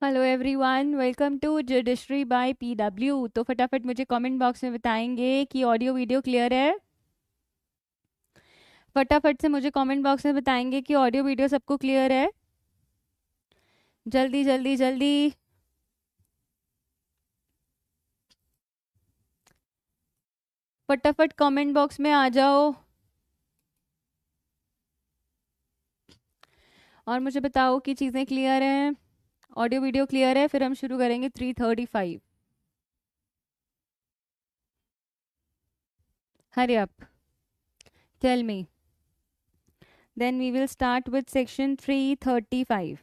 Hello everyone, welcome to judiciary by PW. तो फटाफट मुझे कमेंट बॉक्स में बताएंगे कि ऑडियो वीडियो क्लियर है। फटाफट से मुझे कमेंट बॉक्स में बताएंगे कि ऑडियो वीडियो सबको क्लियर है। जल्दी जल्दी जल्दी। फटाफट कमेंट बॉक्स में आ जाओ और मुझे बताओ कि चीज़ें क्लियर हैं, ऑडियो वीडियो क्लियर है। फिर हम शुरू करेंगे 3:35। Hurry up, tell me, then we will start with section 3:35।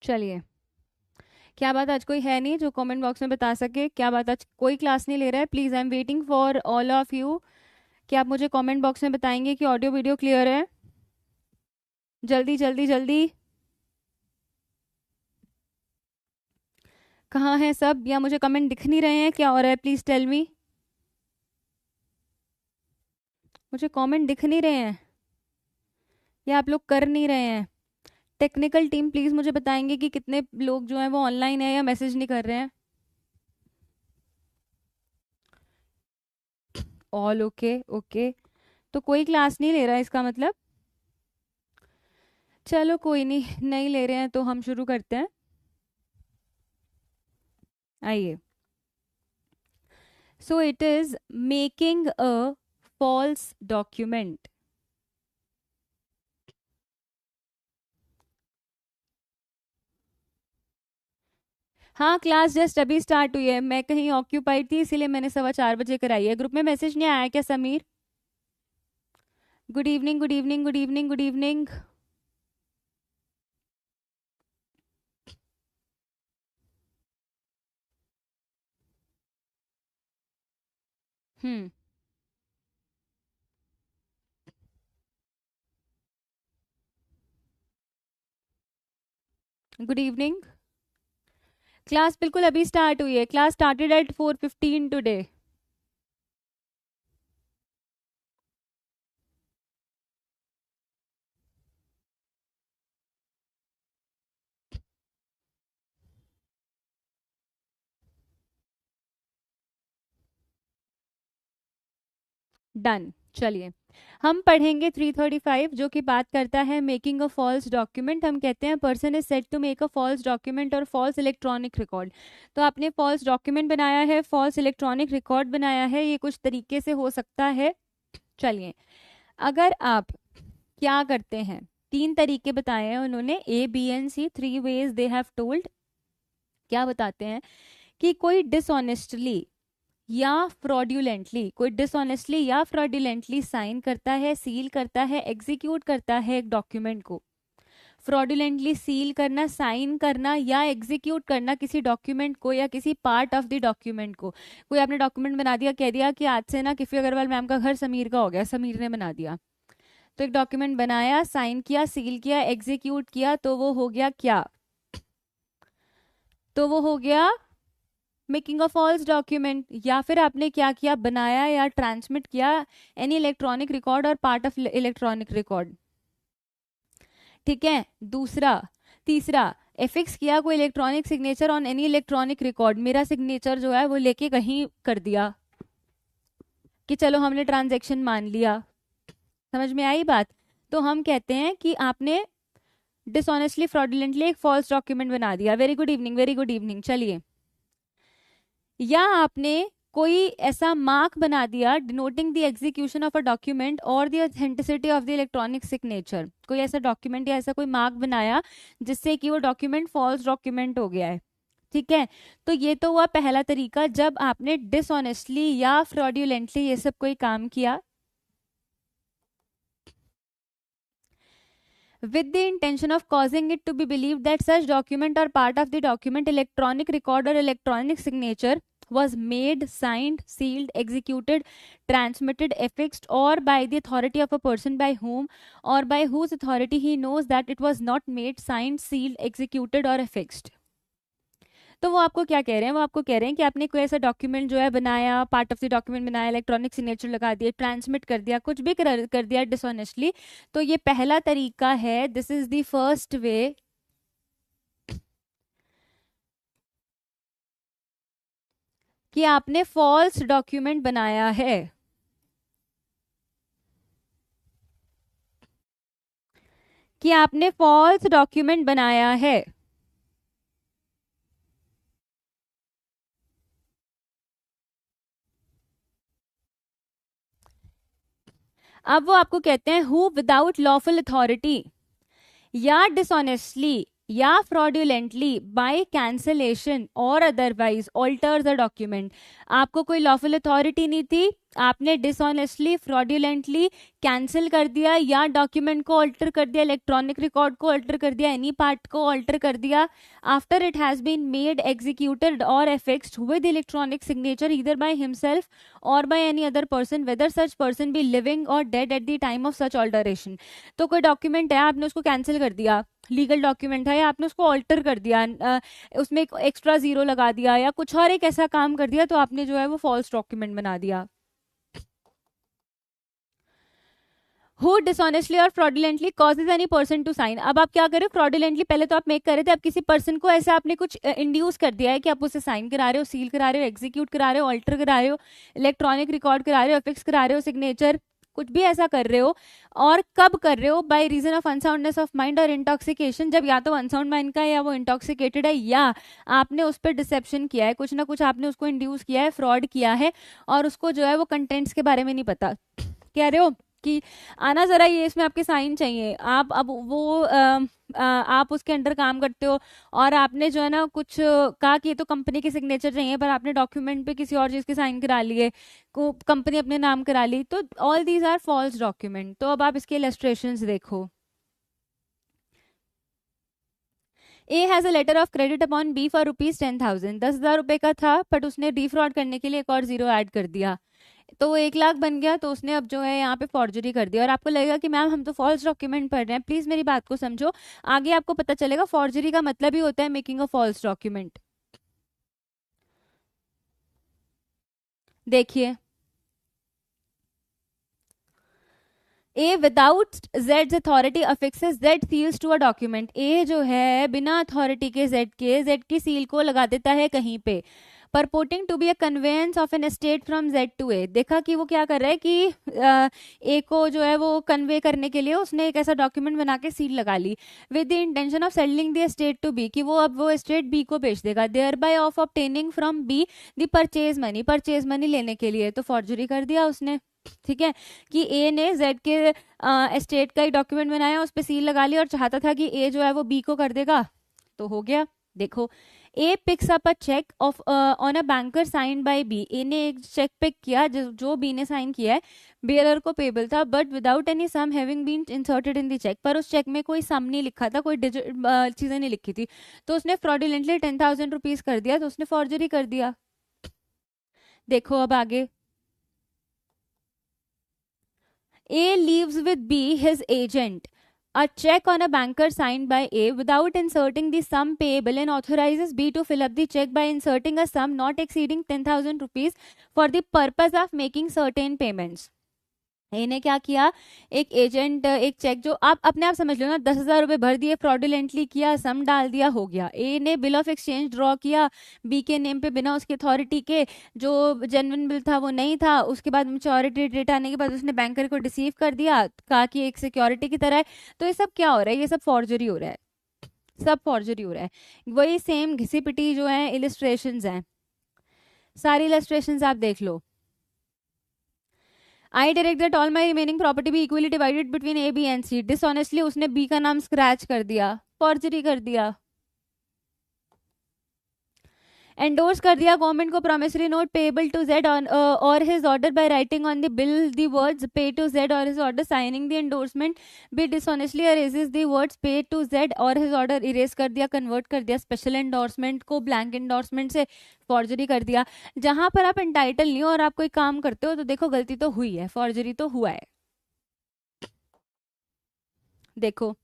चलिए, क्या बात आज कोई है नहीं जो कमेंट बॉक्स में बता सके? क्या बात आज कोई क्लास नहीं ले रहा है? Please, I am waiting for all of you. क्या आप मुझे कमेंट बॉक्स में बताएंगे कि ऑडियो वीडियो क्लियर है? जल्दी जल्दी जल्दी। कहाँ हैं सब? या मुझे कमेंट दिख नहीं रहे हैं? क्या हो रहा है? Please tell me. मुझे कमेंट दिख नहीं रहे हैं या आप लोग कर नहीं रहे हैं? टेक्निकल टीम प्लीज़ मुझे बताएंगे कि कितने लोग जो हैं वो ऑनलाइन है या मैसेज नहीं कर रहे हैं। All okay okay. तो कोई क्लास नहीं ले रहा है इसका मतलब? चलो कोई नहीं, नहीं ले रहे हैं तो हम शुरू करते हैं। आइए। So it is making a false document. हाँ, क्लास जस्ट अभी स्टार्ट हुई है, मैं कहीं ऑक्यूपाइड थी इसीलिए मैंने 4:15 कराई है। ग्रुप में मैसेज नहीं आया क्या Sameer? Good evening good evening good evening good evening. Hmm, good evening. Class बिल्कुल अभी स्टार्ट हुई है, class started at 4:15 today. Done. चलिए, हम पढ़ेंगे 3:35 जो कि बात करता है मेकिंग अ फॉल्स डॉक्यूमेंट। हम कहते हैं person is set to make a false document और फॉल्स इलेक्ट्रॉनिक रिकॉर्ड। तो आपने फॉल्स डॉक्यूमेंट बनाया है, फॉल्स इलेक्ट्रॉनिक रिकॉर्ड बनाया है, ये कुछ तरीके से हो सकता है। चलिए, अगर आप क्या करते हैं, 3 तरीके बताए हैं उन्होंने, A, B and C, 3 ways they have told. क्या बताते हैं कि कोई डिसऑनेस्टली या फ्रॉड्यूलेंटली, कोई डिसऑनेस्टली या फ्रॉड्यूलेंटली साइन करता है, सील करता है, एग्जीक्यूट करता है एक डॉक्यूमेंट को। फ्रॉड्यूलेंटली सील करना, साइन करना या एग्जीक्यूट करना किसी डॉक्यूमेंट को या किसी पार्ट ऑफ द डॉक्यूमेंट को। कोई आपने डॉक्यूमेंट बना दिया, कह दिया कि आज से ना किफी अग्रवाल मैम का घर समीर का हो गया, समीर ने बना दिया। तो एक डॉक्यूमेंट बनाया, साइन किया, सील किया, एग्जीक्यूट किया, तो वो हो गया क्या? तो वो हो गया मेकिंग अ फॉल्स डॉक्यूमेंट। या फिर आपने क्या किया, बनाया या ट्रांसमिट किया एनी इलेक्ट्रॉनिक रिकॉर्ड और पार्ट ऑफ इलेक्ट्रॉनिक रिकॉर्ड। ठीक है, दूसरा। तीसरा, एफिक्स किया कोई electronic signature on any electronic record. मेरा सिग्नेचर जो है वो लेके कहीं कर दिया कि चलो हमने ट्रांजेक्शन मान लिया। समझ में आई बात? तो हम कहते हैं कि आपने डिसऑनेस्टली फ्रॉडुलेंटली एक फॉल्स डॉक्यूमेंट बना दिया। Very good evening, very good evening. चलिए, या आपने कोई ऐसा मार्क बना दिया denoting the execution of a document और the authenticity of the electronic signature. कोई ऐसा डॉक्यूमेंट या ऐसा कोई मार्क बनाया जिससे कि वो डॉक्यूमेंट फॉल्स डॉक्यूमेंट हो गया है। ठीक है, तो ये तो हुआ पहला तरीका, जब आपने डिसऑनेस्टली या फ्रॉड्यूलेंटली ये सब कोई काम किया with the intention of causing it to be believed that such document or part of the document, electronic record or electronic signature was made, signed, sealed, executed, transmitted, affixed, or by the authority of a person by whom or by whose authority he knows that it was not made, signed, sealed, executed or affixed. तो वो आपको क्या कह रहे हैं, वो आपको कह रहे हैं कि आपने कोई ऐसा डॉक्यूमेंट जो है बनाया, पार्ट ऑफ द डॉक्यूमेंट बनाया, इलेक्ट्रॉनिक सिग्नेचर लगा दिया, ट्रांसमिट कर दिया, कुछ भी कर दिया डिसऑनेस्टली, तो ये पहला तरीका है, this is the first way कि आपने फॉल्स डॉक्यूमेंट बनाया है। कि आपने फॉल्स डॉक्यूमेंट बनाया है। अब वो आपको कहते हैं हु विदाउट लॉफुल अथॉरिटी या डिसऑनेस्टली या फ्रॉड्यूलेंटली बाय कैंसलेशन और अदरवाइज ऑल्टर्स द डॉक्यूमेंट। आपको कोई लॉफुल अथॉरिटी नहीं थी, आपने डिसऑनेस्टली फ्रॉड्यूलेंटली कैंसिल कर दिया या डॉक्यूमेंट को ऑल्टर कर दिया, इलेक्ट्रॉनिक रिकॉर्ड को ऑल्टर कर दिया, एनी पार्ट को ऑल्टर कर दिया after it has been made, executed और affixed with electronic signature either by himself और by any other person whether such person be living और dead at the time of such alteration. तो कोई document है, आपने उसको कैंसिल कर दिया, लीगल डॉक्यूमेंट है, या आपने उसको ऑल्टर कर दिया, उसमें एक एक्स्ट्रा जीरो लगा दिया या कुछ और एक ऐसा काम कर दिया, तो आपने जो है वो फॉल्स डॉक्यूमेंट बना दिया। हु डिसऑनेस्टली और fraudulently causes any person to sign. अब आप क्या करें, फ्रॉडुलेंटली पहले तो आप मेक कर रहे थे, अब किसी पर्सन को ऐसा आपने कुछ इंड्यूस कर दिया है कि आप उसे साइन करा रहे हो, सील करा रहे हो, एग्जीक्यूट करा रहे हो, ऑल्टर करा रहे हो, इलेक्ट्रॉनिक रिकॉर्ड करा रहे हो, फिक्स करा रहे हो, सिग्नेचर कुछ भी ऐसा कर रहे हो, और कब कर रहे हो, by reason of unsoundness of mind और इंटॉक्सिकेशन, जब या तो अनसाउंड माइंड का है या वो इंटॉक्सिकेटेड है या आपने उस पर डिसेप्शन किया है, कुछ ना कुछ आपने उसको इंड्यूस किया है, फ्रॉड किया है और उसको जो है वो कंटेंट्स के बारे में नहीं पता। कह रहे हो कि आना जरा, ये इसमें आपके साइन चाहिए, आप अब वो आप उसके अंडर काम करते हो और आपने जो है ना कुछ कहा कि ये तो कंपनी के सिग्नेचर चाहिए, पर आपने डॉक्यूमेंट पे किसी और चीज के साइन करा लिए, को कंपनी अपने नाम करा ली, तो all these are false document. तो अब आप इसके इलस्ट्रेशंस देखो। A has a letter of credit upon B for ₹10,000, 10,000 रुपए का था, बट उसने डिफ्रॉड करने के लिए एक और जीरो ऐड कर दिया, तो वो 1 लाख बन गया, तो उसने अब जो है यहाँ पे फॉर्जरी कर दिया। और आपको लगेगा कि मैम हम तो फॉल्स डॉक्यूमेंट पढ़ रहे हैं, प्लीज मेरी बात को समझो, आगे आपको पता चलेगा फॉर्जरी का मतलब ही होता है मेकिंग अ फॉल्स डॉक्यूमेंट। देखिए, A without Z authority affixes Z seals to a document. A जो है बिना अथॉरिटी के जेड की सील को लगा देता है कहीं पे, purporting to be a conveyance of an estate from Z to A. देखा कि वो क्या कर रहा है कि ए को जो है वो कन्वे करने के लिए उसने एक ऐसा डॉक्यूमेंट बना के सील लगा ली with the intention of settling the estate to B, कि वो अब वो एस्टेट बी को बेच देगा, thereby of obtaining from B the purchase money लेने के लिए, तो फॉर्जरी कर दिया उसने। ठीक है, कि ए ने जेड के एस्टेट का एक डॉक्यूमेंट बनाया, उस पर सील लगा लिया और चाहता था कि ए जो है वो बी को कर देगा, तो हो गया। देखो, A picks up a cheque of on a banker sign by B. A ने एक चेक पिक किया जो बी ने साइन किया है, बेयरर को पेबल था, but without any sum having been inserted in the cheque. पर उस चेक में कोई सम नहीं लिखा था, कोई चीजें नहीं लिखी थी, तो उसने फ्रॉडुलेंटली 10,000 रुपीज कर दिया, तो उसने फॉर्जरी कर दिया। देखो अब आगे, A leaves with B, his agent, a check on a banker signed by A without inserting the sum payable and authorizes B to fill up the check by inserting a sum not exceeding 10,000 rupees for the purpose of making certain payments. ए ने क्या किया, एक agent एक check, जो आप अपने आप समझ लो ना, 10,000 रुपए भर दिए, फ्रॉडुलेंटली किया, सम डाल दिया, हो गया। ए ने बिल ऑफ एक्सचेंज ड्रॉ किया बी के नेम पे बिना उसकी अथॉरिटी के, जो जेन्युइन बिल था वो नहीं था, उसके बाद मैच्योरिटी डेट आने के बाद उसने बैंकर को डिसीव कर दिया, कहा कि एक सिक्योरिटी की तरह है। तो ये सब क्या हो रहा है, ये सब फॉर्जरी हो रहा है, सब फॉर्जरी हो रहा है। वही सेम घिसी पिटी जो है इलिस्ट्रेशंस हैं, सारी इलिस्ट्रेशंस आप देख लो। I direct that all my remaining property be equally divided between A B and C. Dishonestly उसने बी का नाम स्क्रैच कर दिया, फॉर्जरी कर दिया। एंडोर्स कर दिया गवर्नमेंट को promissory note payable to Z on or his order by writing on the bill the words pay to Z or his order signing the endorsement B dishonestly erases the words pay to Z or his order erase कर दिया, convert कर दिया special endorsement को blank endorsement से, forgery कर दिया। जहां पर आप एंटाइटल नहीं हो और आप कोई काम करते हो तो देखो गलती तो हुई है, फॉर्जरी तो हुआ है। देखो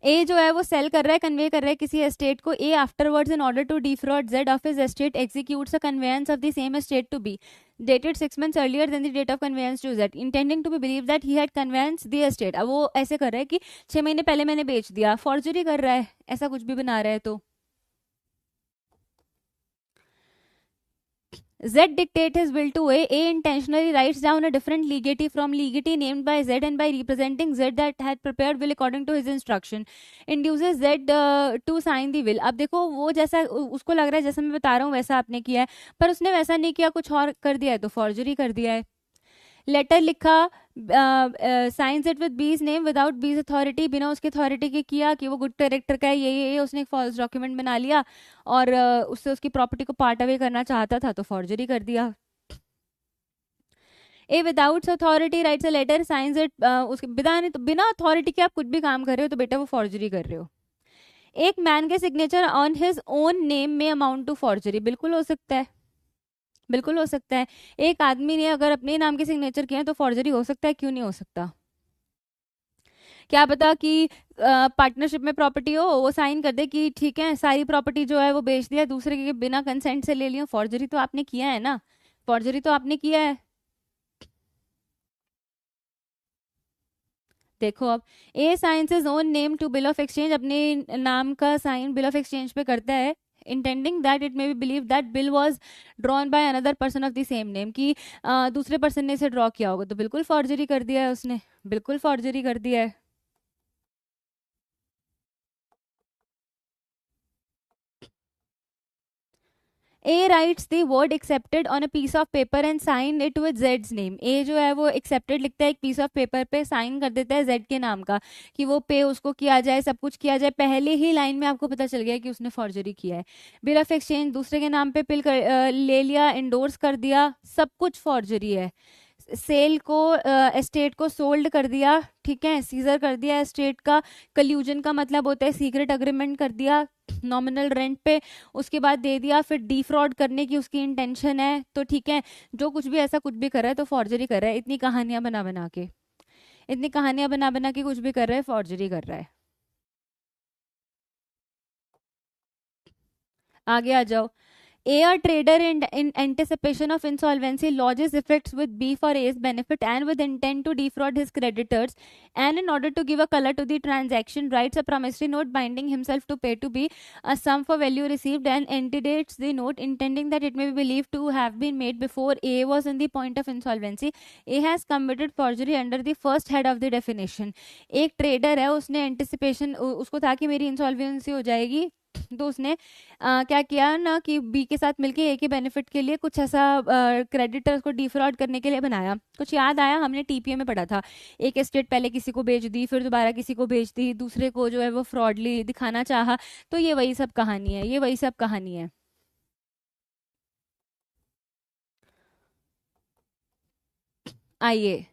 ए जो है वो सेल कर रहा है, कन्वे कर रहा है किसी एस्टेट को, A afterwards in order to defraud Z of his estate executes a conveyance of the same estate to B dated 6 months earlier than the date of conveyance to Z, intending to be believed that he had conveyanced the estate। अब वो ऐसे कर रहा है कि 6 महीने पहले मैंने बेच दिया, फॉर्जरी कर रहा है, ऐसा कुछ भी बना रहा है। तो Z dictate his will to A. A intentionally writes down a different legatee from legatee named by Z and by representing Z that had prepared will according to his instruction induces Z to sign the will। अब देखो वो जैसा उसको लग रहा है जैसा मैं बता रहा हूँ वैसा आपने किया है, पर उसने वैसा नहीं किया, कुछ और कर दिया है, तो फॉर्जरी कर दिया है। लेटर लिखा, साइंस इट विद बीज नेम विदाउट बीज अथॉरिटी, बिना उसकी अथॉरिटी के किया कि वो गुड कैरेक्टर का है, ये उसने एक फॉल्स डॉक्यूमेंट बना लिया और उससे उसकी प्रॉपर्टी को पार्ट अवे करना चाहता था, तो फॉर्जरी कर दिया। A without authority writes a letter, signs it, उसके बिना अथॉरिटी के आप कुछ भी काम कर रहे हो तो बेटा वो फॉर्जरी कर रहे हो। एक मैन के signature on his own name में अमाउंट टू फॉर्जरी, बिल्कुल हो सकता है, बिल्कुल हो सकता है। एक आदमी ने अगर अपने नाम के सिग्नेचर किए हैं तो फॉर्जरी हो सकता है, क्यों नहीं हो सकता। क्या पता कि पार्टनरशिप में प्रॉपर्टी हो, वो साइन कर दे कि ठीक है सारी प्रॉपर्टी जो है वो बेच दिया, दूसरे के बिना कंसेंट से ले लिया, फॉर्जरी तो आपने किया है ना, फॉर्जरी तो आपने किया है। देखो अब A signs his own name to bill of exchange, अपने नाम का साइन बिल ऑफ एक्सचेंज पे करता है, intending that it may be believe that bill was drawn by another person of the same name, कि दूसरे पर्सन ने इसे ड्रॉ किया होगा, तो बिल्कुल फॉर्जरी कर दिया है उसने, बिल्कुल फॉर्जरी कर दिया है। A writes the word accepted on a piece of paper and sign it with जेड्स नेम, ए जो है वो एक्सेप्टेड लिखता है एक पीस ऑफ पेपर पे, साइन कर देता है जेड के नाम का कि वो पे उसको किया जाए, सब कुछ किया जाए, पहले ही लाइन में आपको पता चल गया कि उसने फॉर्जरी किया है। बिल ऑफ एक्सचेंज दूसरे के नाम पे ले लिया, इंडोर्स कर दिया, सब कुछ फॉर्जरी है। सेल को एस्टेट को सोल्ड कर दिया, ठीक है, सीजर कर दिया एस्टेट का, कल्यूजन का मतलब होता है सीक्रेट अग्रीमेंट कर दिया नॉमिनल रेंट पे, उसके बाद दे दिया, फिर डिफ्रॉड करने की उसकी इंटेंशन है, तो ठीक है जो कुछ भी ऐसा कुछ भी कर रहा है तो फॉर्जरी कर रहा है, इतनी कहानियां बना बना के, इतनी कहानियां बना बना के कुछ भी कर रहा है, फॉर्जरी कर रहा है। आगे आ जाओ। A trader in anticipation of insolvency lodges effects with B for A's benefit and with intent to defraud his creditors, and in order to give a color to the transaction writes a promissory note binding himself to pay to B a sum for value received and antedates the note, intending that it may be believed to have been made before A was in the point of insolvency। A has committed forgery under the first head of the definition। एक trader है, उसने anticipation, उसको था कि मेरी insolvency हो जाएगी, तो उसने क्या किया ना कि बी के साथ मिलके ए के बेनिफिट के लिए कुछ ऐसा क्रेडिटर्स को डिफ्रॉड करने के लिए बनाया। कुछ याद आया, हमने टीपीए में पढ़ा था, एक एस्टेट पहले किसी को बेच दी, फिर दोबारा किसी को बेच दी, दूसरे को जो है वो फ्रॉडली दिखाना चाहा, तो ये वही सब कहानी है, ये वही सब कहानी है। आइए,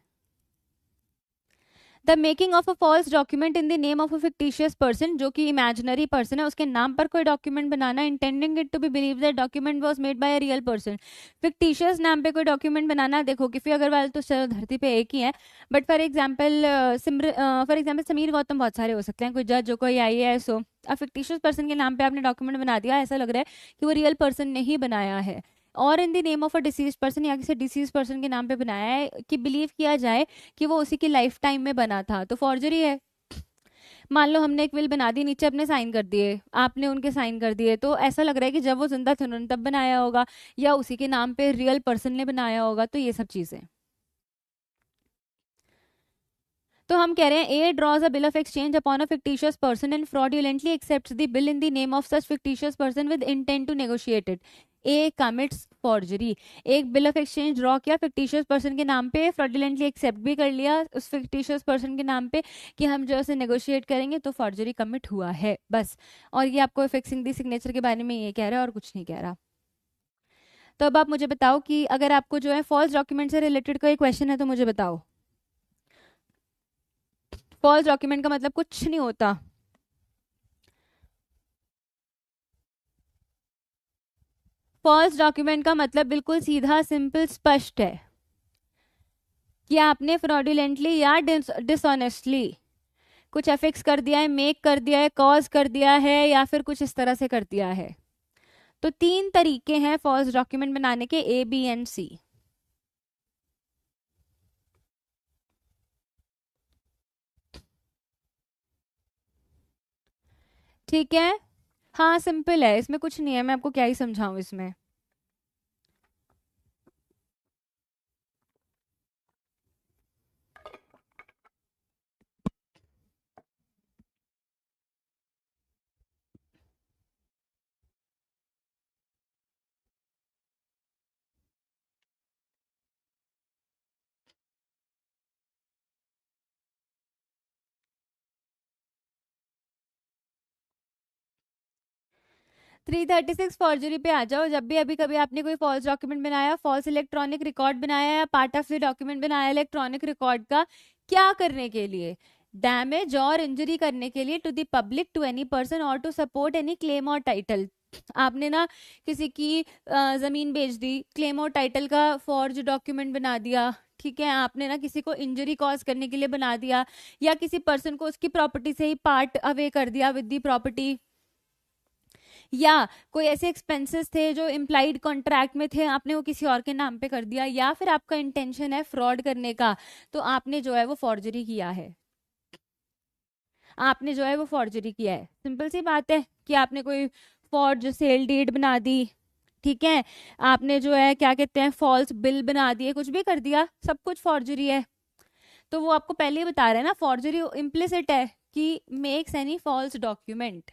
the making of a false document in the name of a fictitious person, जो कि इमेजिनरी पर्सन है, उसके नाम पर कोई डॉक्यूमेंट बनाना, intending it to be believe that document was made by a real person. Fictitious नाम पे कोई डॉक्यूमेंट बनाना, देखो किफी अग्रवाल तो चलो धरती पे एक ही है, but for example Sameer Gautam बहुत सारे हो सकते हैं, कोई जज हो, कोई IAS हो, अब फिक्टिशियस पर्सन के नाम पे आपने डॉक्यूमेंट बना दिया, ऐसा लग रहा है कि वो रियल पर्सन ने ही बनाया है, और इन the name of a disease person, या किसी डिसीज पर्सन के नाम पे बनाया है कि बिलीव किया जाए कि वो उसी की लाइफ टाइम में बना था, तो फॉर्जरी है। मान लो हमने एक विल बना दी, नीचे अपने साइन कर दिए, आपने उनके साइन कर दिए, तो ऐसा लग रहा है कि जब वो जिंदा थे उन्होंने तब बनाया होगा, या उसी के नाम पे रियल पर्सन ने बनाया होगा, तो ये सब चीजें। तो हम कह रहे हैं A draws a bill of exchange upon a fictitious person and fraudulently accepts the bill in the name of such fictitious person with intent to negotiate it. A commits forgery, एक बिल ऑफ एक्सचेंज ड्रॉ किया fictitious person के नाम पे, fraudulently accept भी कर लिया उस fictitious person के नाम पे कि हम जो है नेगोशिएट करेंगे, तो फॉर्जरी कमिट हुआ है बस। और ये आपको फिक्सिंग दी सिग्नेचर के बारे में ये कह रहा है और कुछ नहीं कह रहा। तो अब आप मुझे बताओ कि अगर आपको जो है फॉल्स डॉक्यूमेंट से रिलेटेड कोई क्वेश्चन है तो मुझे बताओ। फॉल्स डॉक्यूमेंट का मतलब कुछ नहीं होता। फॉल्स डॉक्यूमेंट का मतलब बिल्कुल सीधा सिंपल स्पष्ट है कि आपने फ्रॉडुलेंटली या डिसऑनेस्टली कुछ अफिक्स कर दिया है, मेक कर दिया है, कॉज कर दिया है, या फिर कुछ इस तरह से कर दिया है। तो 3 तरीके हैं फॉल्स डॉक्यूमेंट बनाने के, ए बी एंड सी। ठीक है, हाँ सिंपल है, इसमें कुछ नहीं है, मैं आपको क्या ही समझाऊं इसमें। 336 फॉर्जरी पे आ जाओ। जब भी अभी कभी आपने कोई फॉल्स डॉक्यूमेंट बनाया, फॉल्स इलेक्ट्रॉनिक रिकॉर्ड बनाया या पार्ट ऑफ द डॉक्यूमेंट बनाया इलेक्ट्रॉनिक रिकॉर्ड का, क्या करने के लिए? डैमेज और इंजरी करने के लिए to the public, to any person और टू सपोर्ट एनी क्लेम और टाइटल। आपने ना किसी की जमीन बेच दी, क्लेम और टाइटल का फॉर्ज डॉक्यूमेंट बना दिया, ठीक है, आपने ना किसी को इंजरी कॉज करने के लिए बना दिया, या किसी पर्सन को उसकी प्रॉपर्टी से ही पार्ट अवे कर दिया विद दी प्रॉपर्टी, या कोई ऐसे एक्सपेंसेस थे जो इम्प्लाइड कॉन्ट्रैक्ट में थे, आपने वो किसी और के नाम पे कर दिया, या फिर आपका इंटेंशन है फ्रॉड करने का, तो आपने जो है वो फॉर्जरी किया है। आपने जो है वो फॉर्जरी किया है, सिंपल सी बात है कि आपने कोई फॉर्ज सेल डीड बना दी, ठीक है, आपने जो है क्या कहते हैं फॉल्स बिल बना दिए, कुछ भी कर दिया, सब कुछ फॉर्जरी है। तो वो आपको पहले ही बता रहे हैं ना, फॉर्जरी इम्प्लिसिट है कि मेक्स एनी फॉल्स डॉक्यूमेंट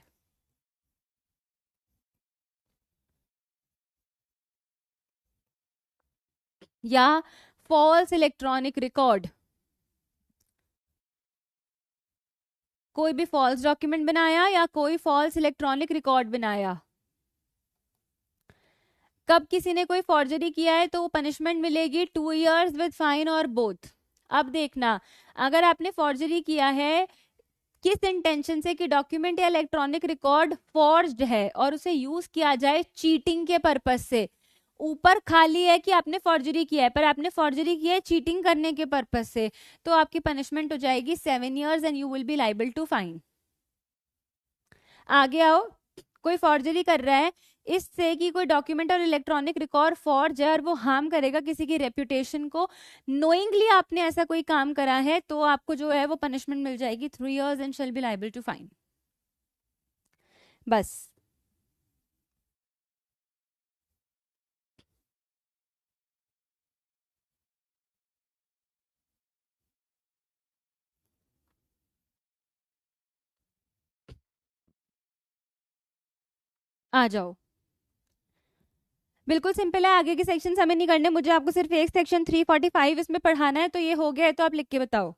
या फॉल्स इलेक्ट्रॉनिक रिकॉर्ड। कोई भी फॉल्स डॉक्यूमेंट बनाया या कोई फॉल्स इलेक्ट्रॉनिक रिकॉर्ड बनाया, कब किसी ने कोई फॉर्जरी किया है तो वो पनिशमेंट मिलेगी 2 years with fine or both. अब देखना, अगर आपने फॉर्जरी किया है किस इंटेंशन से कि डॉक्यूमेंट या इलेक्ट्रॉनिक रिकॉर्ड फॉर्ज्ड है और उसे यूज किया जाए चीटिंग के पर्पज से, ऊपर खाली है कि आपने फॉर्जरी किया है, पर आपने फॉर्जरी किया है चीटिंग करने के पर्पज से, तो आपकी पनिशमेंट हो जाएगी 7 years and you will be liable to fine. आगे आओ, कोई फॉर्जरी कर रहा है इससे कि कोई डॉक्यूमेंट और इलेक्ट्रॉनिक रिकॉर्ड फॉर्ज है और वो हार्म करेगा किसी की रेपुटेशन को, नोइंगली आपने ऐसा कोई काम करा है, तो आपको जो है वो पनिशमेंट मिल जाएगी 3 years and shall be liable to fine. बस। आ जाओ, बिल्कुल सिंपल है, आगे के सेक्शन हमें नहीं करने, मुझे आपको सिर्फ एक सेक्शन 345 इसमें पढ़ाना है, तो ये हो गया है, तो आप लिख के बताओ।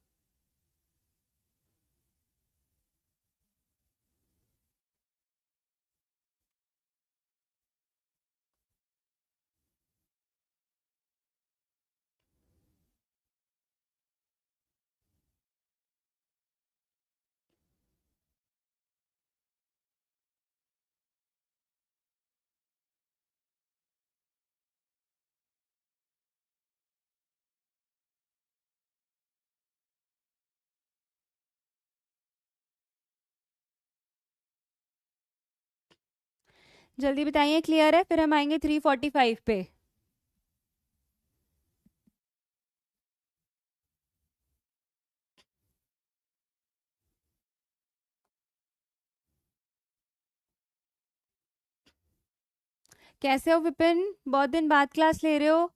जल्दी बताइए, क्लियर है? फिर हम आएंगे 345 पे। कैसे हो विपिन, बहुत दिन बाद क्लास ले रहे हो?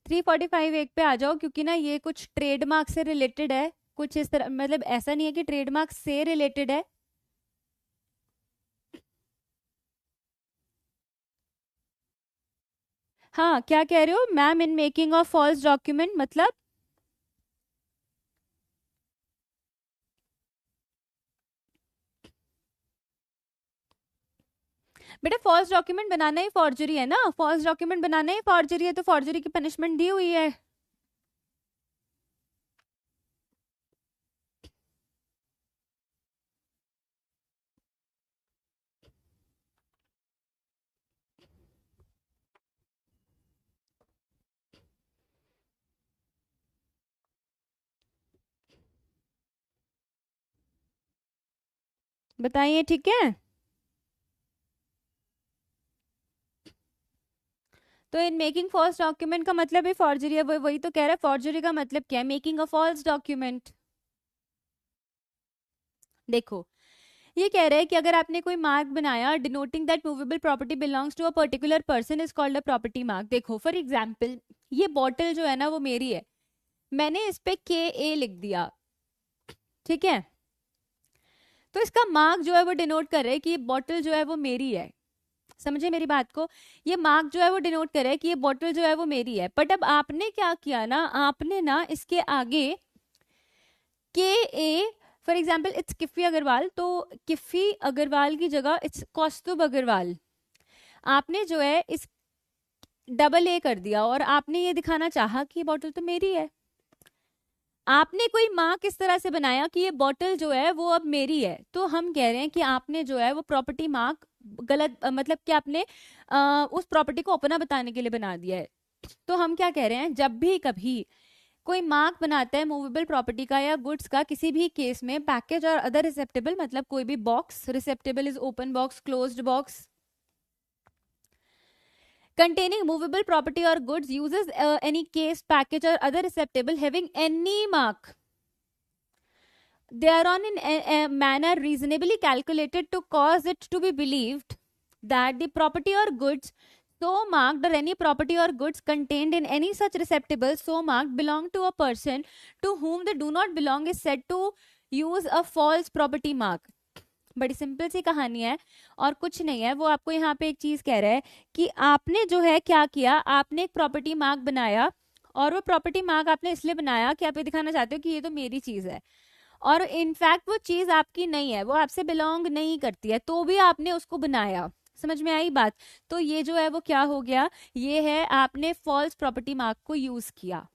345 एक पे आ जाओ, क्योंकि ना ये कुछ ट्रेडमार्क से रिलेटेड है, कुछ इस तरह, मतलब ऐसा नहीं है कि ट्रेडमार्क से रिलेटेड है। हाँ, क्या कह रहे हो ma'am? In making of false document मतलब? बेटा फॉल्स डॉक्यूमेंट बनाना ही फॉर्जरी है ना, फॉल्स डॉक्यूमेंट बनाना ही फॉर्जरी है, तो फॉर्जरी की पनिशमेंट दी हुई है। बताइए, ठीक है। तो इन मेकिंग फॉल्स डॉक्यूमेंट का मतलब ही फॉर्जरी है, वो वही तो कह रहा है, फॉर्जरी का मतलब क्या है, मेकिंग अ फॉल्स डॉक्यूमेंट। देखो, ये कह रहा है कि अगर आपने कोई मार्क बनाया denoting that movable property belongs to a particular person is called a property mark. देखो फॉर एग्जांपल, ये बॉटल जो है ना वो मेरी है, मैंने इस पे के ए लिख दिया, ठीक है। तो इसका मार्क जो है वो डिनोट कर रहा है कि ये बॉटल जो है वो मेरी है। समझे मेरी बात को? ये मार्क जो है वो डिनोट कर रहा है कि ये बॉटल जो है वो मेरी है। बट अब आपने क्या किया ना, आपने ना इसके आगे के ए, फॉर एग्जाम्पल इट्स किफी अग्रवाल, तो किफी अग्रवाल की जगह इट्स कौस्तुभ अग्रवाल, आपने जो है इस डबल ए कर दिया और आपने ये दिखाना चाहा कि ये बॉटल तो मेरी है। आपने कोई मार्क इस तरह से बनाया कि ये बॉटल जो है वो अब मेरी है, तो हम कह रहे हैं कि आपने जो है वो प्रॉपर्टी मार्क गलत, मतलब कि आपने उस प्रॉपर्टी को अपना बताने के लिए बना दिया है। तो हम क्या कह रहे हैं, जब भी कभी कोई मार्क बनाता है मूवेबल प्रॉपर्टी का या गुड्स का किसी भी केस में, पैकेज और अदर रिसेप्टेबल, मतलब कोई भी box, receptacle is open box, closed box, containing movable property or goods uses any case, package or other receptacle having any mark thereon in a manner reasonably calculated to cause it to be believed that the property or goods so marked or any property or goods contained in any such receptacle so marked belong to a person to whom they do not belong is said to use a false property mark। बड़ी simple सी कहानी है और कुछ नहीं है। वो आपको यहाँ पे एक चीज कह रहा है कि आपने जो है क्या किया, आपने एक प्रॉपर्टी मार्क बनाया, और वो प्रॉपर्टी मार्क आपने इसलिए बनाया कि आप ये दिखाना चाहते हो कि ये तो मेरी चीज है, और इनफैक्ट वो चीज आपकी नहीं है, वो आपसे बिलोंग नहीं करती है, तो भी आपने उसको बनाया। समझ में आई बात? तो ये जो है वो क्या हो गया, ये है आपने फॉल्स प्रॉपर्टी मार्क को यूज किया।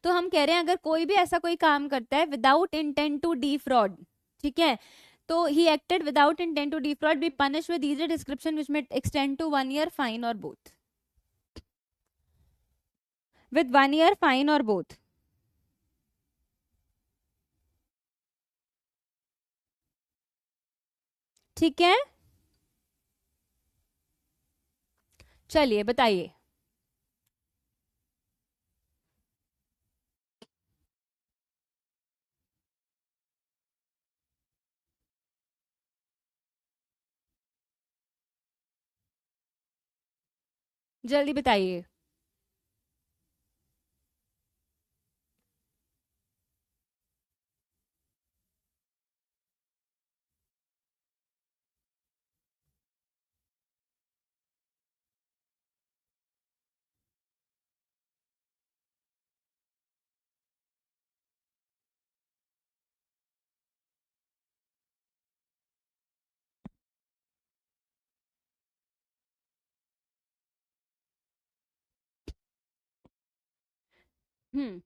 तो हम कह रहे हैं अगर कोई भी ऐसा कोई काम करता है विदाउट इंटेंट टू डिफ्रॉड, ठीक है, तो he acted without intent to defraud be punish with either description which may extend to 1 year fine or both, with 1 year fine or both. ठीक है, चलिए बताइए। जल्दी बताइए। हम्म।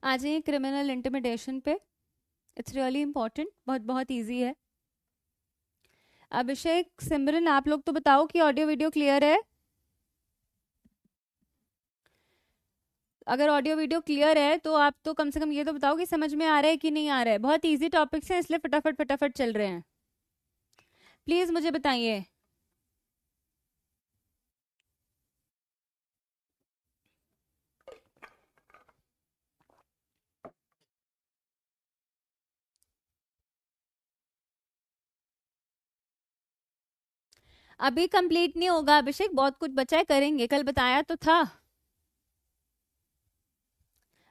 आ जाइए क्रिमिनल इंटिमिडेशन पे, इट्स रियली इंपॉर्टेंट, बहुत बहुत इजी है। अभिषेक, सिमरन, आप लोग तो बताओ कि ऑडियो वीडियो क्लियर है। अगर ऑडियो वीडियो क्लियर है तो आप तो कम से कम ये तो बताओ कि समझ में आ रहा है कि नहीं आ रहा है। बहुत इजी टॉपिक्स हैं इसलिए फटाफट फटाफट चल रहे हैं। प्लीज मुझे बताइए। अभी कंप्लीट नहीं होगा अभिषेक, बहुत कुछ बचा है, करेंगे, कल बताया तो था।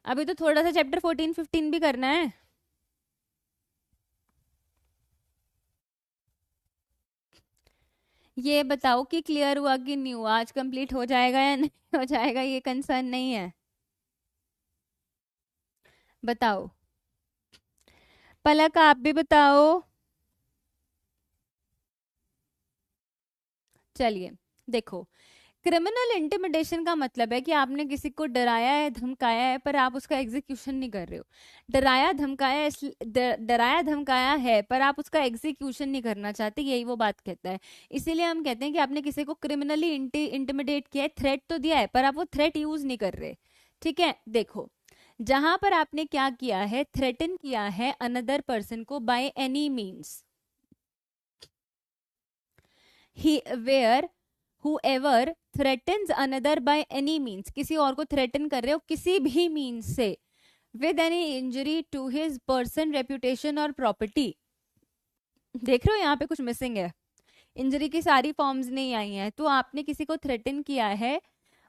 अभी तो थोड़ा सा चैप्टर 14-15 भी करना है। ये बताओ कि क्लियर हुआ कि नहीं हुआ, आज कंप्लीट हो जाएगा या नहीं हो जाएगा, ये कंसर्न नहीं है, बताओ। पलक आप भी बताओ। चलिए देखो, क्रिमिनल इंटिमिडेशन का मतलब है कि आपने किसी को डराया है, धमकाया है, पर आप उसका एग्जीक्यूशन नहीं कर रहे हो। डराया धमकाया है पर आप उसका एग्जीक्यूशन नहीं करना चाहते, यही वो बात कहता है। इसीलिए हम कहते हैं कि आपने किसी को क्रिमिनली इंटिमिडेट किया है, थ्रेट तो दिया है पर आप वो थ्रेट यूज नहीं कर रहे। ठीक है, देखो, जहां पर आपने क्या किया है, थ्रेटन किया है अनदर पर्सन को by any means, whoever whoever threatens another by any means, किसी और को थ्रेटन कर रहे हो किसी भी मीन्स से, with any injury to his person, reputation और property। देख रहे हो यहाँ पे कुछ मिसिंग है, इंजरी की सारी फॉर्म्स नहीं आई हैं, तो आपने किसी को थ्रेटन किया है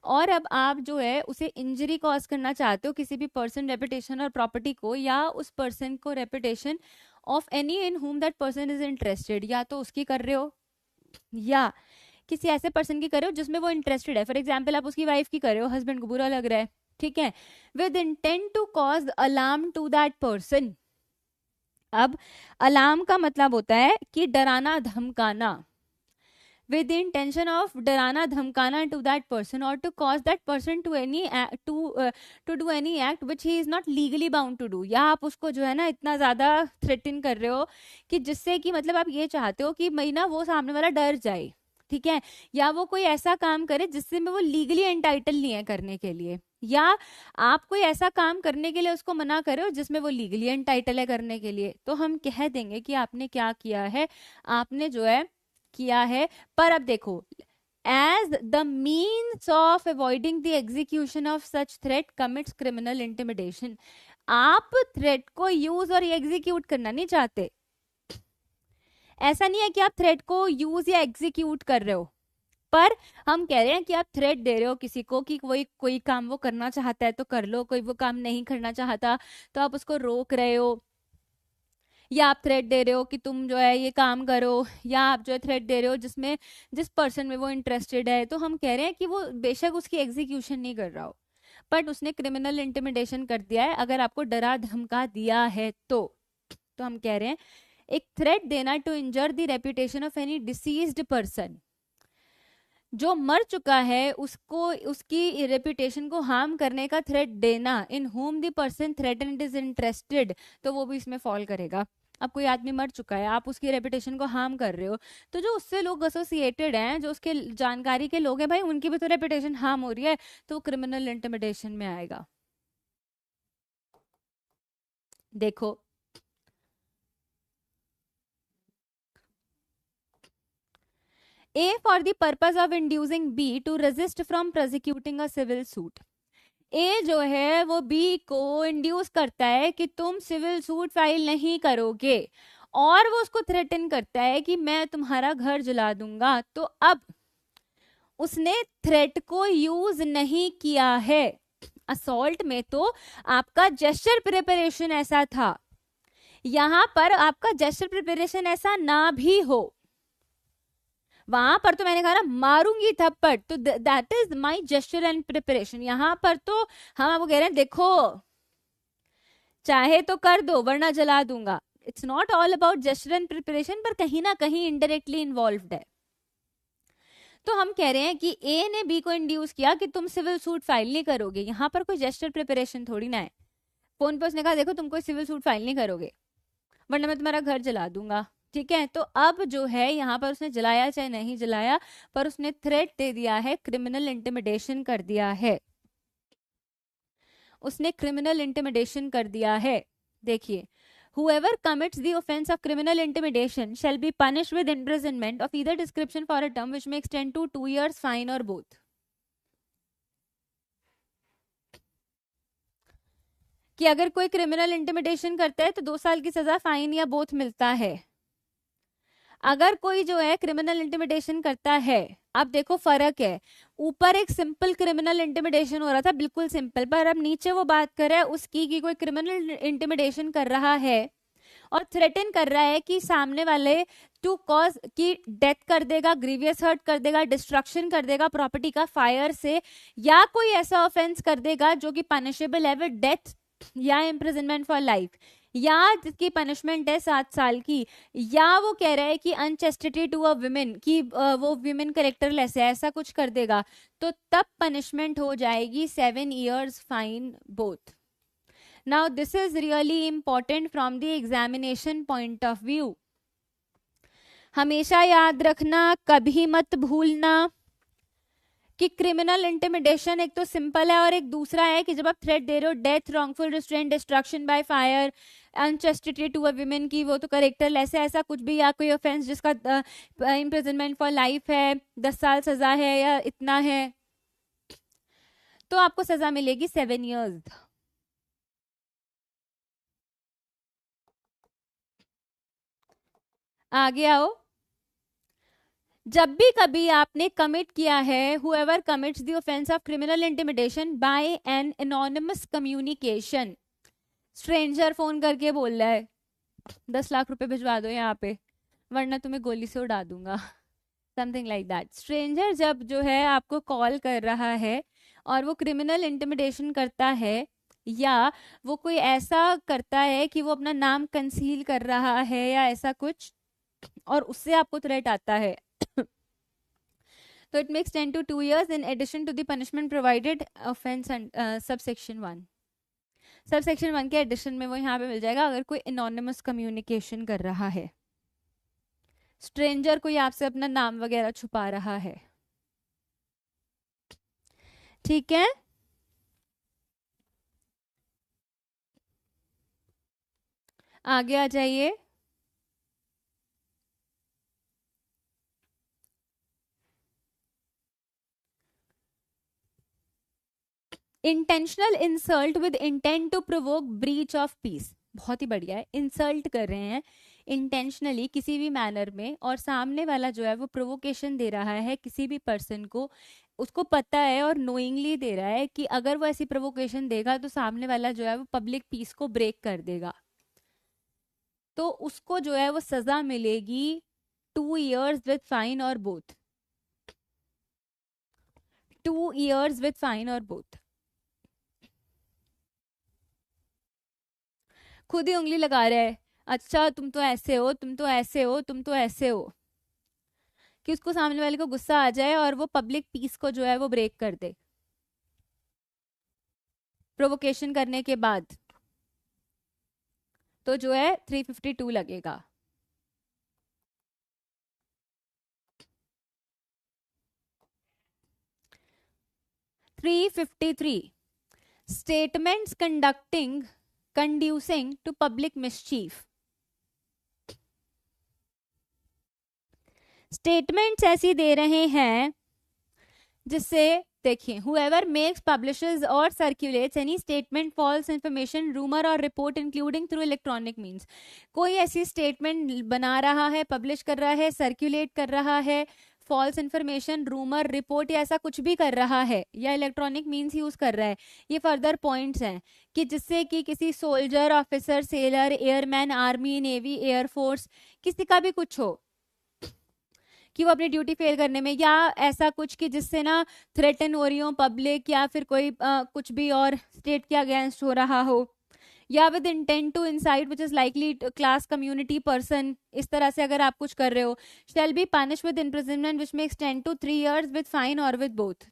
और अब आप जो है उसे इंजरी कॉज करना चाहते हो, किसी भी पर्सन, रेपुटेशन और प्रॉपर्टी को, या उस पर्सन को, रेपुटेशन ऑफ एनी इन हुम दैट पर्सन इज इंटरेस्टेड, या तो उसकी कर रहे हो या किसी ऐसे पर्सन की कर रहे हो जिसमें वो इंटरेस्टेड है। फॉर एग्जाम्पल आप उसकी वाइफ की कर रहे हो, हस्बैंड को बुरा लग रहा है, ठीक है, with intent to cause alarm to that person. अब अलार्म का मतलब होता है कि डराना धमकाना, with the intention of डराना धमकाना to that person or to cause that person to any to do any act which he is not legally bound to do, या आप उसको जो है ना इतना ज्यादा थ्रेटन कर रहे हो कि जिससे कि मतलब आप ये चाहते हो कि महीना वो सामने वाला डर जाए, ठीक है, या वो कोई ऐसा काम करे जिससे में वो लीगली एंटाइटल नहीं है करने के लिए, या आप कोई ऐसा काम करने के लिए उसको मना करे हो जिसमें वो लीगली एंटाइटल है करने के लिए, तो हम कह देंगे कि आपने क्या किया है, आपने जो है किया है। पर अब देखो, as the means of avoiding the execution of such threat commits criminal intimidation, आप थ्रेट को यूज और एग्जीक्यूट करना नहीं चाहते। ऐसा नहीं है कि आप थ्रेट को यूज या एग्जीक्यूट कर रहे हो, पर हम कह रहे हैं कि आप थ्रेट दे रहे हो किसी को कि कोई काम वो करना चाहता है तो कर लो, कोई वो काम नहीं करना चाहता तो आप उसको रोक रहे हो, या आप थ्रेट दे रहे हो कि तुम जो है ये काम करो, या आप जो है थ्रेट दे रहे हो जिसमें जिस पर्सन में वो इंटरेस्टेड है, तो हम कह रहे हैं कि वो बेशक उसकी एग्जीक्यूशन नहीं कर रहा हो बट उसने क्रिमिनल इंटिमिडेशन कर दिया है, अगर आपको डरा धमका दिया है तो हम कह रहे हैं एक थ्रेट देना to injure the reputation of any deceased person, जो मर चुका है उसको उसकी रेपुटेशन को हार्म करने का थ्रेट देना, in whom the person threatened is interested, तो वो भी इसमें फॉल करेगा। अब कोई आदमी मर चुका है, आप उसकी रेपुटेशन को हार्म कर रहे हो, तो जो उससे लोग एसोसिएटेड हैं, जो उसके जानकारी के लोग हैं भाई, उनकी भी तो रेपुटेशन हार्म हो रही है, तो क्रिमिनल इंटिमिडेशन में आएगा। देखो, A for the purpose of inducing B to resist from prosecuting a civil suit। ए जो है वो बी को इंड्यूस करता है कि तुम सिविल सूट फाइल नहीं करोगे, और वो उसको थ्रेटन करता है कि मैं तुम्हारा घर जला दूंगा, तो अब उसने थ्रेट को यूज नहीं किया है। असॉल्ट में तो आपका जेस्चर प्रिपरेशन ऐसा था, यहां पर आपका जेस्चर प्रिपरेशन ऐसा ना भी हो, वहां पर तो मैंने कहा ना मारूंगी थप्पड़, तो that is my gesture and preparation. यहां पर तो हम आपको कह रहे हैं देखो चाहे तो कर दो वरना जला दूंगा। It's not all about gesture and preparation, पर कहीं ना कहीं इनडायरेक्टली इन्वॉल्व्ड है। तो हम कह रहे हैं कि ए ने बी को इंड्यूस किया कि तुम सिविल सूट फाइल नहीं करोगे, यहां पर कोई जेस्चर प्रिपरेशन थोड़ी ना है। फोन पे उसने कहा देखो तुम कोई सिविल सूट फाइल नहीं करोगे वरना मैं तुम्हारा घर जला दूंगा, ठीक है, तो अब जो है यहाँ पर उसने जलाया चाहे नहीं जलाया, पर उसने थ्रेट दे दिया है, क्रिमिनल इंटिमिडेशन कर दिया है, उसने क्रिमिनल इंटिमिडेशन कर दिया है। देखिए, whoever commits the offense of criminal intimidation shall be punished with imprisonment of either description for a term which may extend to 2 years, fine or both। कि अगर कोई क्रिमिनल इंटिमिडेशन करता है तो 2 साल की सजा, फाइन या बोथ मिलता है। अगर कोई जो है क्रिमिनल इंटिमिडेशन करता है, अब देखो फर्क है, ऊपर एक सिंपल क्रिमिनल इंटिमिडेशन हो रहा था, बिल्कुल सिंपल, पर अब नीचे वो बात कर रहा है उसकी कि कोई क्रिमिनल इंटिमिडेशन कर रहा है और थ्रेटन कर रहा है कि सामने वाले टू कॉज की डेथ कर देगा, ग्रीवियस हर्ट कर देगा, डिस्ट्रक्शन कर देगा प्रॉपर्टी का फायर से, या कोई ऐसा ऑफेंस कर देगा जो कि पनिशेबल है विद डेथ या इम्प्रिजनमेंट फॉर लाइफ, या जिसकी पनिशमेंट है 7 साल की, या वो कह रहा है कि अनचेस्टिटी टू अ वुमेन की वो वुमेन करेक्टरलेस है, ऐसा कुछ कर देगा, तो तब पनिशमेंट हो जाएगी 7 years fine both. Now this is really important from the examination point of view. हमेशा याद रखना, कभी मत भूलना कि क्रिमिनल इंटिमिडेशन एक तो सिंपल है और एक दूसरा है कि जब आप थ्रेट दे रहे हो death, wrongful restraint, destruction by fire, unchastity to a women की वो तो करेक्टर ऐसा ऐसा कुछ भी, या कोई ऑफेंस जिसका इम्प्रिजनमेंट फॉर लाइफ है, 10 साल सजा है या इतना है, तो आपको सजा मिलेगी 7 years. आगे आओ. जब भी कभी आपने कमिट किया है, whoever commits the offense of criminal intimidation by an anonymous communication, stranger phone करके बोल रहा है 10 लाख रुपए भिजवा दो यहाँ पे वरना तुम्हें गोली से उड़ा दूंगा, समथिंग लाइक दैट. स्ट्रेंजर जब जो है आपको कॉल कर रहा है और वो क्रिमिनल इंटिमिडेशन करता है, या वो कोई ऐसा करता है कि वो अपना नाम कंसील कर रहा है या ऐसा कुछ, और उससे आपको थ्रेट आता है, तो it makes 10 to 2 years in addition to the punishment provided offense and subsection 1. Subsection 1 के एडिशन में वो यहाँ पे मिल जाएगा अगर कोई एनोनिमस कम्युनिकेशन कर रहा है, स्ट्रेंजर कोई आपसे अपना नाम वगैरह छुपा रहा है. ठीक है, आगे आ जाइए. Intentional insult with intent to provoke breach of peace, बहुत ही बढ़िया है. इंसल्ट कर रहे हैं इंटेंशनली किसी भी मैनर में, और सामने वाला जो है वो प्रोवोकेशन दे रहा है किसी भी पर्सन को, उसको पता है और नोइंगली दे रहा है कि अगर वो ऐसी प्रोवोकेशन देगा तो सामने वाला जो है वो पब्लिक पीस को ब्रेक कर देगा, तो उसको जो है वो सजा मिलेगी 2 years with fine or both. 2 years with fine or both. खुद ही उंगली लगा रहा है, अच्छा तुम तो ऐसे हो, तुम तो ऐसे हो, तुम तो ऐसे हो, कि उसको सामने वाले को गुस्सा आ जाए और वो पब्लिक पीस को जो है वो ब्रेक कर दे प्रोवोकेशन करने के बाद, तो जो है 352 लगेगा. Statements conducing to public mischief. Statements ऐसी दे रहे हैं जिससे, देखिए, whoever makes, publishes or circulates any statement, false information, rumor और report including through electronic means, कोई ऐसी स्टेटमेंट बना रहा है, पब्लिश कर रहा है, सर्कुलेट कर रहा है, फॉल्स इन्फॉर्मेशन, रूमर, रिपोर्ट या ऐसा कुछ भी कर रहा है, या इलेक्ट्रॉनिक मीन्स यूज कर रहा है, ये फर्दर पॉइंट्स हैं कि जिससे कि किसी soldier, officer, seller, airman, army, navy, air force, किसी का भी कुछ हो कि वो अपनी ड्यूटी फेल करने में, या ऐसा कुछ कि जिससे ना थ्रेटन हो रही हो पब्लिक, या फिर कोई कुछ भी और स्टेट के अगेंस्ट हो रहा हो, या with intent to incite which is likely class, community, person, इस तरह से अगर आप कुछ कर रहे हो, shall be punish with imprisonment which makes 10 to 3 years with fine और विद बोथ.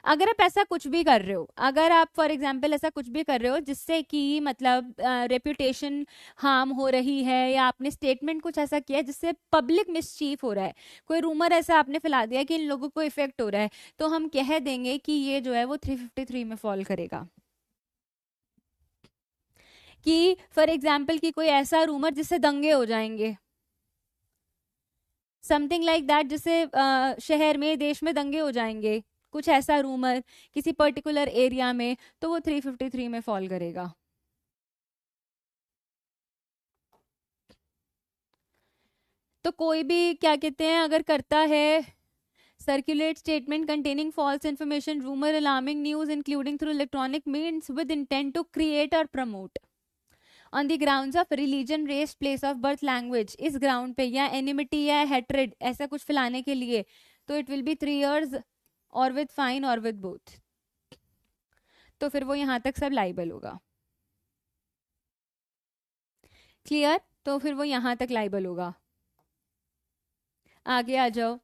अगर आप ऐसा कुछ भी कर रहे हो, अगर आप फॉर एग्जाम्पल ऐसा कुछ भी कर रहे हो जिससे कि मतलब रेप्यूटेशन हार्म हो रही है, या आपने स्टेटमेंट कुछ ऐसा किया है जिससे पब्लिक मिसचीफ हो रहा है, कोई रूमर ऐसा आपने फैला दिया कि इन लोगों को इफेक्ट हो रहा है, तो हम कह देंगे कि ये जो है वो 353 में फॉल करेगा. कि फॉर एग्जाम्पल कि कोई ऐसा रूमर जिससे दंगे हो जाएंगे, समथिंग लाइक दैट, जिससे शहर में, देश में दंगे हो जाएंगे, कुछ ऐसा रूमर किसी पर्टिकुलर एरिया में, तो वो 353 में फॉल करेगा. तो कोई भी क्या कहते हैं अगर करता है circulate statement containing false information, rumor, alarming news, including through electronic means with intent to create or promote on the grounds of religion, race, place of birth, language, इस ground पे या enmity या hatred ऐसा कुछ फैलाने के लिए, तो it will be 3 years or with fine or with both. तो फिर वो यहाँ तक सब लाइबल होगा. क्लियर? तो फिर वो यहाँ तक लाइबल होगा. आगे आ जाओ.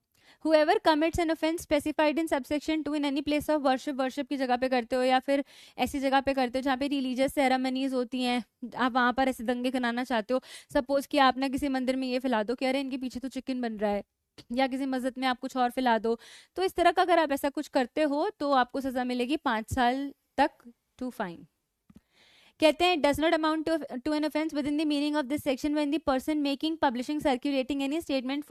Whoever commits an offense specified in subsection 2 in any place of worship, worship की जगह पे करते हो या फिर ऐसी जगह पे करते हो जहाँ पे रिलीजियस सेरेमनीज होती हैं, आप वहाँ पर ऐसे दंगे कराना चाहते हो. सपोज कि आप ना किसी मंदिर में ये फैला दो कि अरे इनके पीछे तो चिकन बन रहा है, या किसी मस्जिद में आप कुछ और फैला दो. तो इस तरह का अगर आप ऐसा कुछ करते हो तो आपको सजा मिलेगी 5 साल तक टू फाइन. कहते हैं does not amount to an offence within the meaning of this section when the person making publishing circulating any statement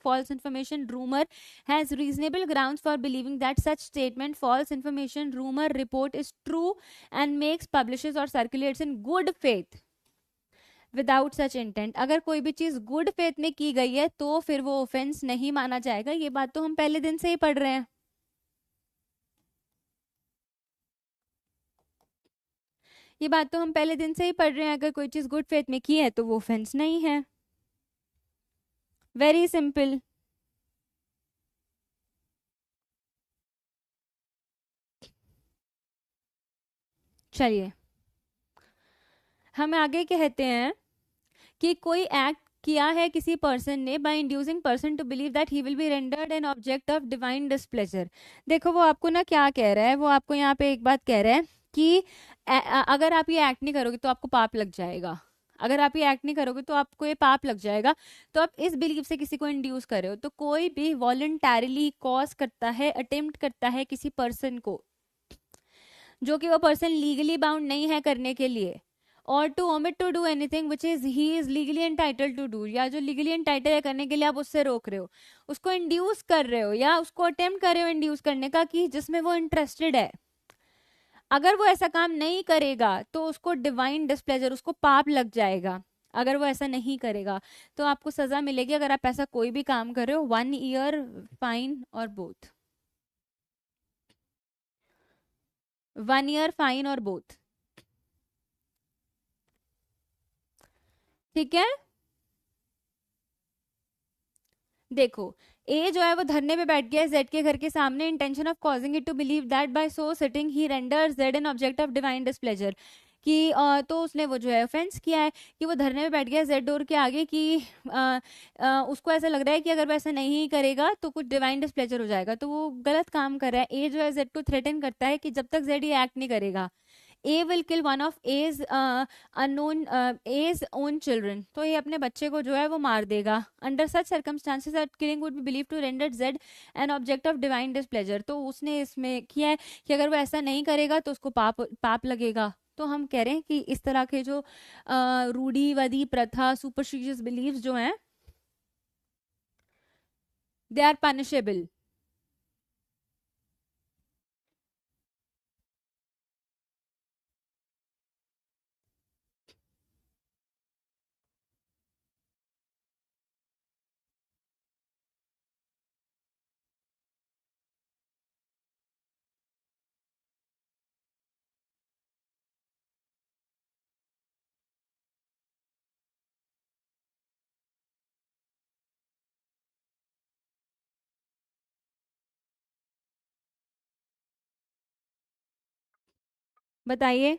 false information rumor has reasonable grounds for believing that such statement false information rumor report is true and makes publishes or circulates in good faith without such intent. अगर कोई भी चीज good faith में की गई है तो फिर वो ऑफेंस नहीं माना जाएगा. ये बात तो हम पहले दिन से ही पढ़ रहे हैं. ये बात तो हम पहले दिन से ही पढ़ रहे हैं. अगर कोई चीज गुड फेथ में की है तो वो ऑफेंस नहीं है. Very simple. चलिए हम आगे कहते हैं कि कोई एक्ट किया है किसी पर्सन ने by inducing person to believe that he will be rendered an object of divine displeasure. देखो वो आपको ना क्या कह रहा है, वो आपको यहाँ पे एक बात कह रहा है कि अगर आप ये एक्ट नहीं करोगे तो आपको पाप लग जाएगा. अगर आप ये एक्ट नहीं करोगे तो आपको ये पाप लग जाएगा. तो आप इस बिलीव से किसी को इंड्यूस कर रहे हो. तो कोई भी वॉलंटैरिली कॉज करता है, अटेम्प्ट करता है किसी पर्सन को जो कि वो पर्सन लीगली बाउंड नहीं है करने के लिए, और to omit to do anything which is he is legally entitled to do, या जो लीगली एंटाइटल है करने के लिए आप उससे रोक रहे हो, उसको इंड्यूस कर रहे हो या उसको अटेम्प्ट कर रहे हो इंड्यूस करने का कि जिसमें वो इंटरेस्टेड है. अगर वो ऐसा काम नहीं करेगा तो उसको डिवाइन डिस्प्लेजर, उसको पाप लग जाएगा. अगर वो ऐसा नहीं करेगा तो आपको सजा मिलेगी. अगर आप ऐसा कोई भी काम कर रहे हो 1 year fine or both. 1 year fine or both. ठीक है. देखो ए जो है वो धरने पे बैठ गया है जेड के घर के सामने, intention of causing it to believe that by so sitting he rendered an object of divine displeasure. कि तो उसने वो जो है ऑफेंस किया है कि वो धरने पे बैठ गया जेड डोर के आगे कि उसको ऐसा लग रहा है कि अगर वो ऐसा नहीं करेगा तो कुछ डिवाइन डिस्प्लेजर हो जाएगा. तो वो गलत काम कर रहा है. ए जो है जेड को थ्रेटन करता है कि जब तक जेड ये एक्ट नहीं करेगा A will kill one of as unknown as own children. तो ये अपने बच्चे को जो है वो मार देगा. Under such circumstances that killing would be believe to rendered an object of divine displeasure. तो उसने इसमें किया है कि अगर वो ऐसा नहीं करेगा तो उसको पाप लगेगा. तो हम कह रहे हैं कि इस तरह के जो रूढ़िवादी प्रथा सुपरस्टिशियस बिलीव्स जो हैं दे आर पनिशेबल. बताइए.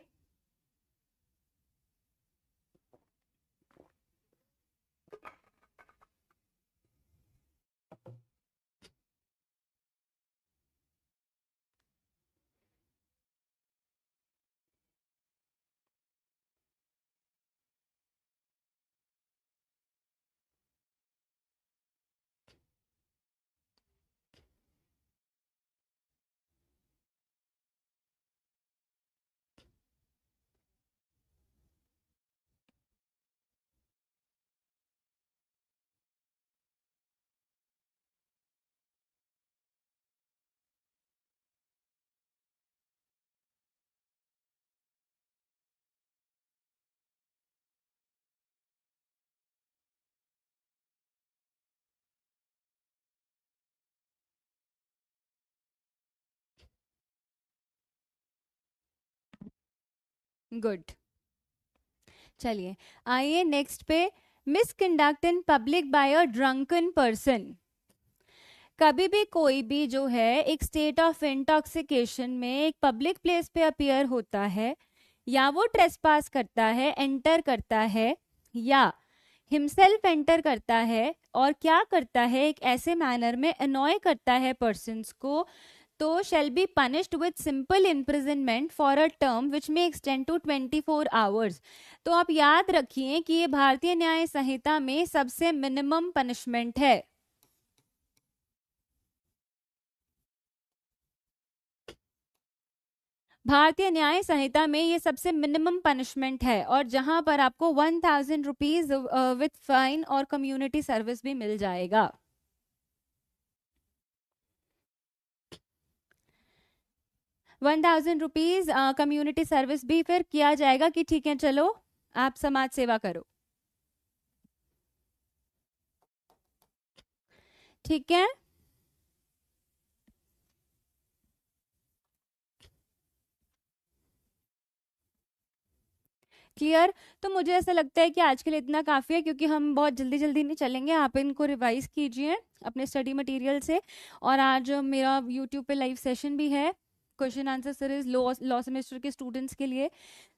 गुड। चलिए आइए नेक्स्ट पे, misconduct in public by a drunken person. कभी भी कोई भी जो है एक स्टेट ऑफ इंटॉक्सिकेशन में एक पब्लिक प्लेस पे अपीयर होता है, या वो ट्रेसपास करता है, एंटर करता है, या हिमसेल्फ एंटर करता है, और क्या करता है एक ऐसे मैनर में अनॉय करता है पर्सन्स को, तो shall be punished with simple imprisonment for a term which may extend to 24 hours. तो आप याद रखिए कि ये भारतीय न्याय संहिता में सबसे मिनिमम पनिशमेंट है। भारतीय न्याय संहिता में ये सबसे मिनिमम पनिशमेंट है, और जहां पर आपको 1000 रुपीज विथ फाइन और कम्युनिटी सर्विस भी मिल जाएगा। 1000 रुपीज कम्युनिटी सर्विस भी फिर किया जाएगा कि ठीक है चलो आप समाज सेवा करो। ठीक है, क्लियर। तो मुझे ऐसा लगता है कि आज के लिए इतना काफ़ी है, क्योंकि हम बहुत जल्दी जल्दी नहीं चलेंगे। आप इनको रिवाइज कीजिए अपने स्टडी मटेरियल से, और आज मेरा यूट्यूब पे लाइव सेशन भी है, question answer series law semester के स्टूडेंट्स के लिए।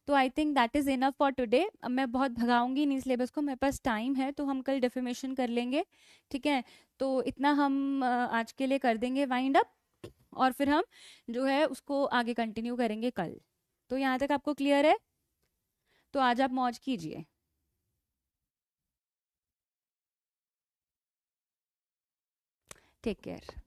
तो I think that is enough for today. अब मैं बहुत भगाऊंगी नहीं सिलेबस को, मेरे पास टाइम है, तो हम कल डिफर्मेशन कर लेंगे। ठीक है, तो इतना हम आज के लिए कर देंगे वाइंड अप, और फिर हम जो है उसको आगे कंटिन्यू करेंगे कल। तो यहाँ तक आपको क्लियर है? तो आज आप मौज कीजिए। Take care.